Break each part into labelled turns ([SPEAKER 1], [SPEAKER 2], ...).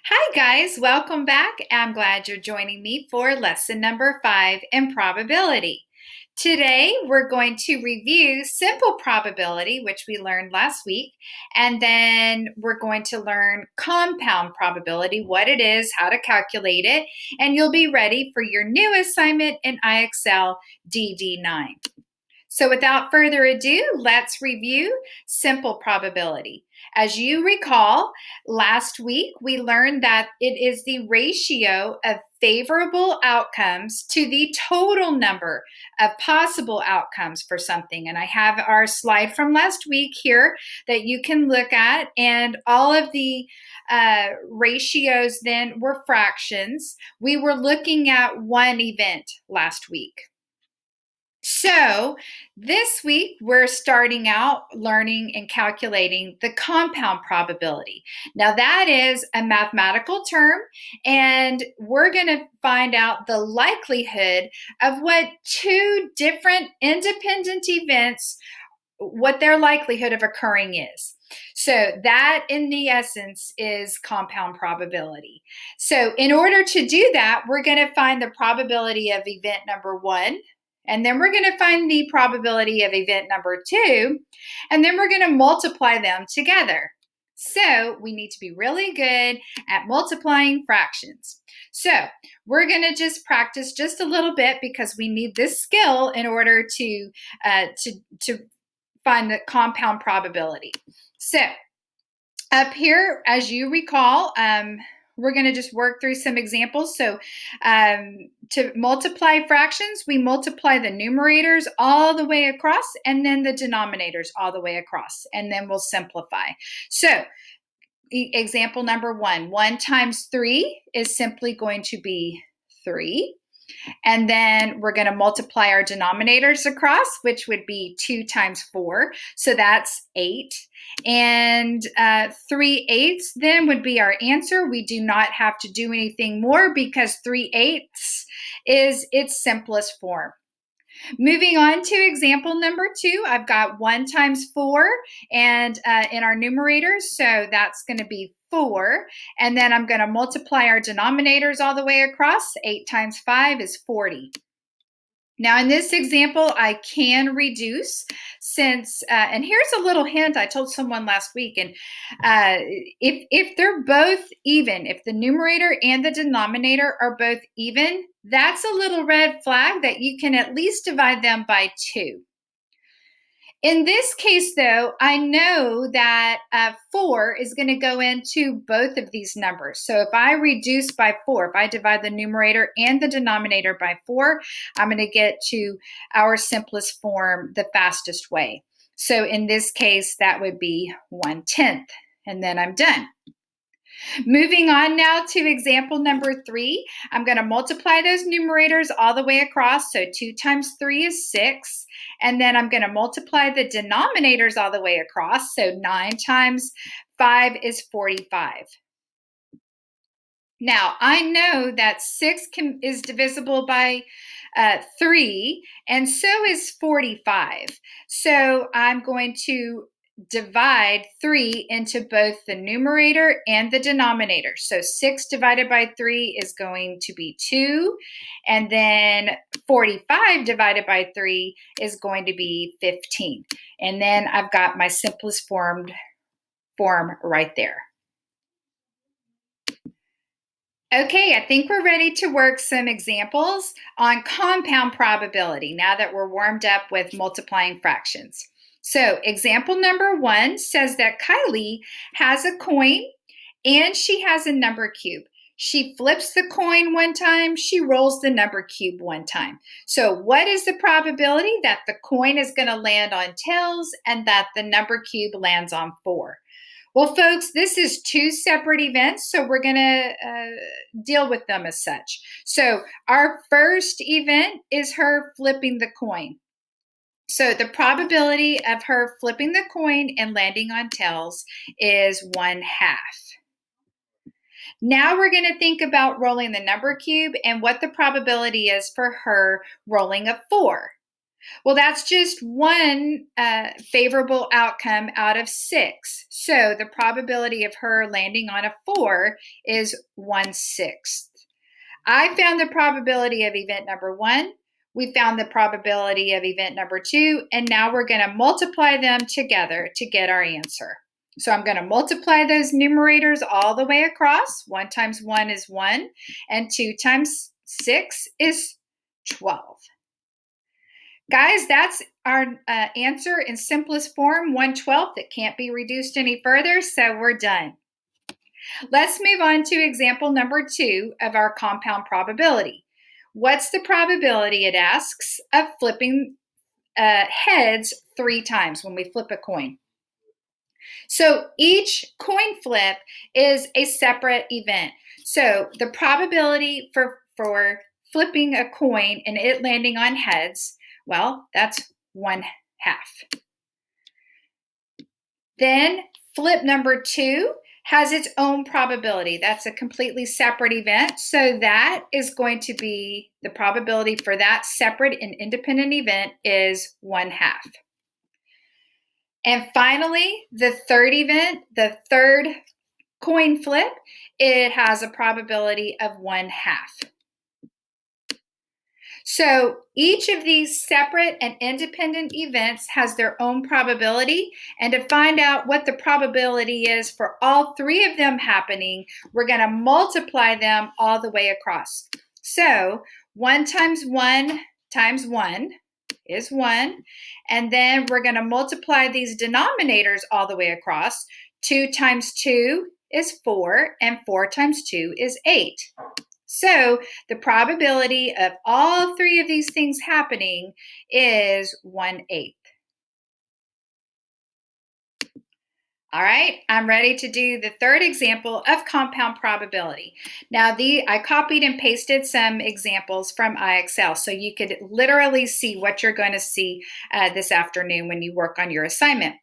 [SPEAKER 1] Hi guys, welcome back. I'm glad you're joining me for lesson number 5 in probability. Today we're going to review simple probability, which we learned last week, and then we're going to learn compound probability, what it is, how to calculate it, and you'll be ready for your new assignment in IXL DD9. So without further ado, let's review simple probability. As you recall, last week we learned that it is the ratio of favorable outcomes to the total number of possible outcomes for something. And I have our slide from last week here that you can look at, and all of the ratios then were fractions. We were looking at one event last week. So this week we're starting out learning and calculating the compound probability. Now that is a mathematical term, and we're going to find out the likelihood of what two different independent events, what their likelihood of occurring is. So that in the essence is compound probability. So in order to do that, we're going to find the probability of event number 1, and then we're going to find the probability of event number 2, and then we're going to multiply them together. So we need to be really good at multiplying fractions. So we're going to just practice just a little bit because we need this skill in order to find the compound probability. So up here, as you recall, we're going to just work through some examples. So to multiply fractions, we multiply the numerators all the way across and then the denominators all the way across, and then we'll simplify. So example number 1, 1 times 3 is simply going to be 3. And then we're going to multiply our denominators across, which would be 2 times 4. So that's 8. And 3/8 then would be our answer. We do not have to do anything more because 3/8 is its simplest form. Moving on to example number 2, I've got 1 times 4 and in our numerators, so that's going to be 4. And then I'm going to multiply our denominators all the way across. 8 times 5 is 40. Now in this example, I can reduce since, and here's a little hint I told someone last week, and if they're both even, if the numerator and the denominator are both even, that's a little red flag that you can at least divide them by 2. In this case, though, I know that 4 is going to go into both of these numbers. So if I reduce by 4, if I divide the numerator and the denominator by 4, I'm going to get to our simplest form the fastest way. So in this case, that would be 1/10, and then I'm done. Moving on now to example number 3, I'm going to multiply those numerators all the way across. So 2 times 3 is 6. And then I'm going to multiply the denominators all the way across. So 9 times 5 is 45. Now, I know that 6 is divisible by 3, and so is 45. So I'm going to divide 3 into both the numerator and the denominator. So 6 divided by 3 is going to be 2, and then 45 divided by 3 is going to be 15. And then I've got my simplest form right there. Okay, I think we're ready to work some examples on compound probability now that we're warmed up with multiplying fractions. So example number 1 says that Kylie has a coin and she has a number cube. She flips the coin one time, she rolls the number cube one time. So what is the probability that the coin is going to land on tails and that the number cube lands on 4? Well, folks, this is 2 separate events, so we're going to deal with them as such. So our first event is her flipping the coin. So the probability of her flipping the coin and landing on tails is 1/2. Now we're going to think about rolling the number cube and what the probability is for her rolling a 4. Well, that's just one favorable outcome out of 6. So the probability of her landing on a 4 is 1/6. I found the probability of event number 1. We found the probability of event number 2. And now we're going to multiply them together to get our answer. So I'm going to multiply those numerators all the way across. 1 times 1 is 1. And 2 times 6 is 12. Guys, that's our answer in simplest form, 1/12. It can't be reduced any further, so we're done. Let's move on to example number 2 of our compound probability. What's the probability, it asks, of flipping heads 3 times when we flip a coin? So each coin flip is a separate event. So the probability for flipping a coin and it landing on heads, well, that's 1/2. Then flip number 2 has its own probability. That's a completely separate event. So that is going to be the probability for that separate and independent event is 1/2. And finally, the third event, the third coin flip, it has a probability of 1/2. So each of these separate and independent events has their own probability. And to find out what the probability is for all 3 of them happening, we're going to multiply them all the way across. So 1 times 1 times 1 is 1. And then we're going to multiply these denominators all the way across. 2 times 2 is 4, and 4 times 2 is 8. So the probability of all 3 of these things happening is 1/8. All right, I'm ready to do the third example of compound probability. Now, I copied and pasted some examples from IXL, so you could literally see what you're going to see this afternoon when you work on your assignment.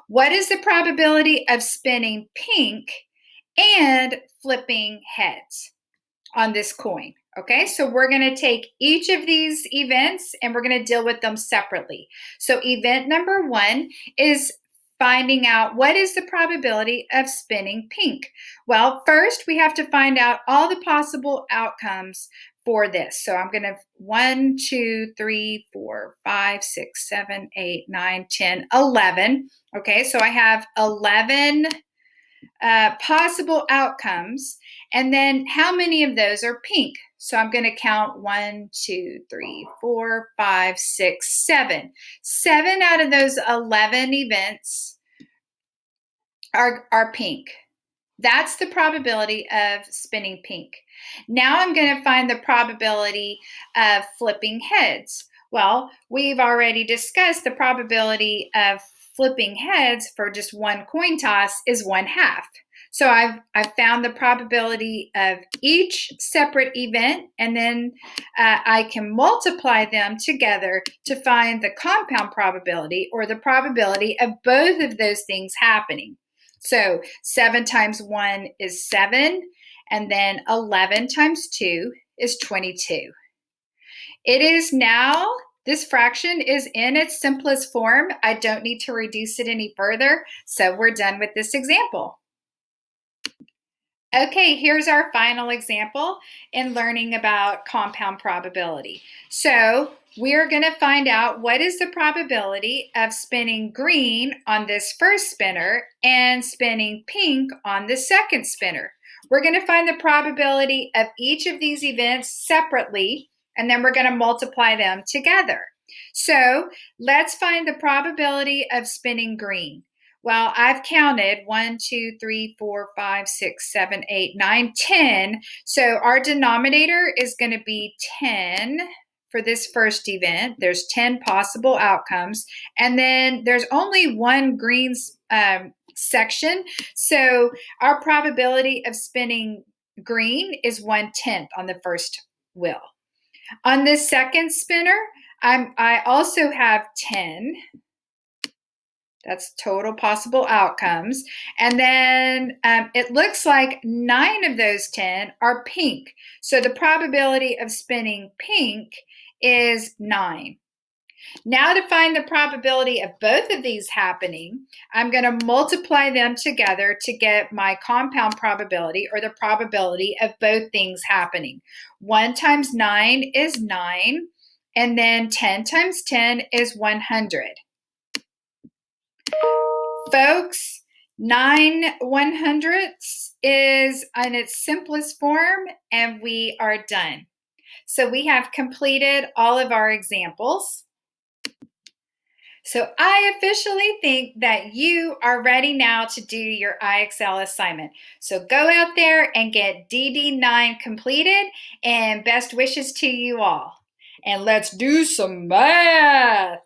[SPEAKER 1] What is the probability of spinning pink and flipping heads on this coin? Okay, so we're going to take each of these events and we're going to deal with them separately. So event number 1 is finding out what is the probability of spinning pink. Well, first we have to find out all the possible outcomes for this. So I'm going to 1, 2, 3, 4, 5, 6, 7, 8, 9, 10, 11. Okay, so I have 11 possible outcomes. And then how many of those are pink? So I'm going to count 1, 2, 3, 4, 5, 6, 7. 7 out of those 11 events are pink. That's the probability of spinning pink. Now I'm going to find the probability of flipping heads. Well, we've already discussed the probability of flipping heads for just one coin toss is 1/2. So I've found the probability of each separate event, and then I can multiply them together to find the compound probability, or the probability of both of those things happening. So 7 times 1 is 7, and then 11 times 2 is 22. It is now, this fraction is in its simplest form. I don't need to reduce it any further, so we're done with this example. Okay, here's our final example in learning about compound probability. So we're going to find out what is the probability of spinning green on this first spinner and spinning pink on the second spinner. We're going to find the probability of each of these events separately, and then we're going to multiply them together. So let's find the probability of spinning green. Well, I've counted 1, 2, 3, 4, 5, 6, 7, 8, 9, 10. So our denominator is going to be 10 for this first event. There's 10 possible outcomes. And then there's only one green section. So our probability of spinning green is 1/10 on the first wheel. On this second spinner, I also have 10. That's total possible outcomes. And then it looks like 9 of those 10 are pink. So the probability of spinning pink is 9. Now to find the probability of both of these happening, I'm going to multiply them together to get my compound probability, or the probability of both things happening. 1 times 9 is 9, and then 10 times 10 is 100. Folks, 9/100ths is in its simplest form, and we are done. So we have completed all of our examples. So I officially think that you are ready now to do your IXL assignment. So go out there and get DD9 completed, and best wishes to you all. And let's do some math.